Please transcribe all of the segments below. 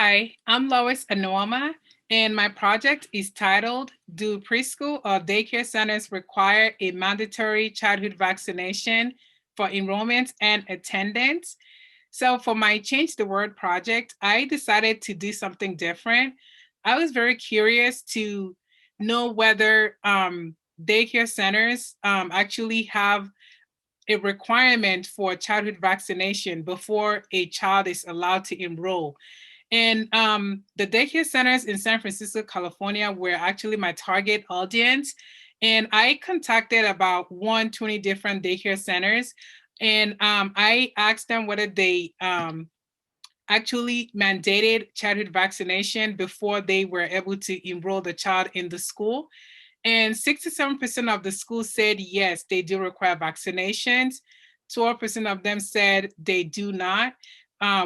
Hi, I'm Lois Anuama, and my project is titled, Do Preschool or Daycare Centers Require a Mandatory Childhood Vaccination for Enrollment and Attendance? So for my Change the World project, I decided to do something different. I was very curious to know whether daycare centers actually have a requirement for childhood vaccination before a child is allowed to enroll. And the daycare centers in San Francisco, California were actually my target audience. And I contacted about 120 different daycare centers. And I asked them whether they actually mandated childhood vaccination before they were able to enroll the child in the school. And 67% of the schools said yes, they do require vaccinations. 12% of them said they do not,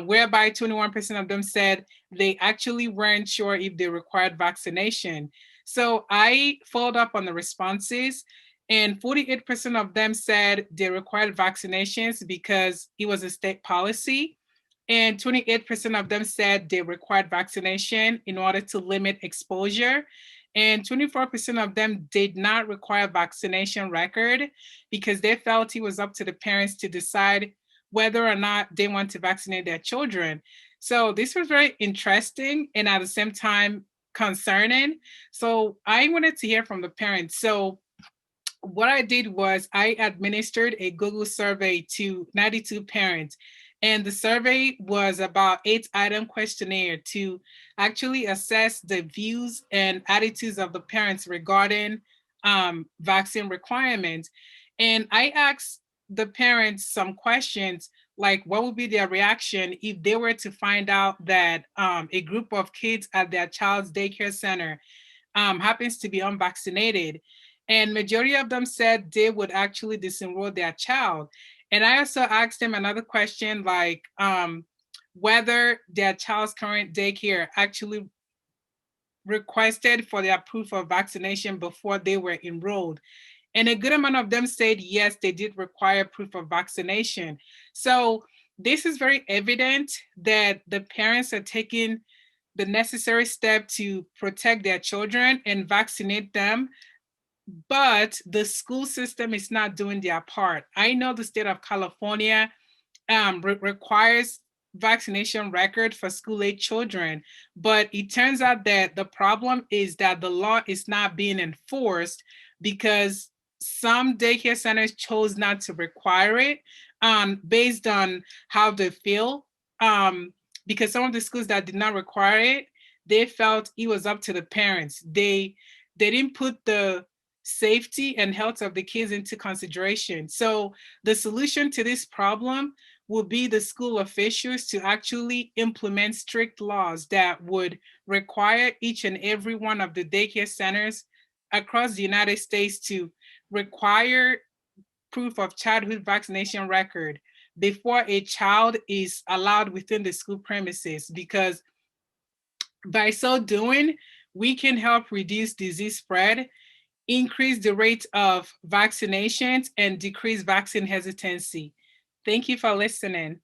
whereby 21% of them said they actually weren't sure if they required vaccination. So I followed up on the responses, and 48% of them said they required vaccinations because it was a state policy. And 28% of them said they required vaccination in order to limit exposure. And 24% of them did not require vaccination record because they felt it was up to the parents to decide whether or not they want to vaccinate their children. So this was very interesting and at the same time concerning. So I wanted to hear from the parents. So what I did was I administered a Google survey to 92 parents. And the survey was about 8-item questionnaire to actually assess the views and attitudes of the parents regarding vaccine requirements. And I asked the parents some questions like what would be their reaction if they were to find out that a group of kids at their child's daycare center happens to be unvaccinated. And majority of them said they would actually disenroll their child. And I also asked them another question like whether their child's current daycare actually requested for their proof of vaccination before they were enrolled. And a good amount of them said yes, they did require proof of vaccination. So this is very evident that the parents are taking the necessary step to protect their children and vaccinate them, but the school system is not doing their part. I know the state of California requires vaccination record for school-age children, but it turns out that the problem is that the law is not being enforced because some daycare centers chose not to require it based on how they feel. Because some of the schools that did not require it, they felt it was up to the parents. They didn't put the safety and health of the kids into consideration. So the solution to this problem will be the school officials to actually implement strict laws that would require each and every one of the daycare centers across the United States to require proof of childhood vaccination record before a child is allowed within the school premises, because by so doing, we can help reduce disease spread, increase the rate of vaccinations, and decrease vaccine hesitancy. Thank you for listening.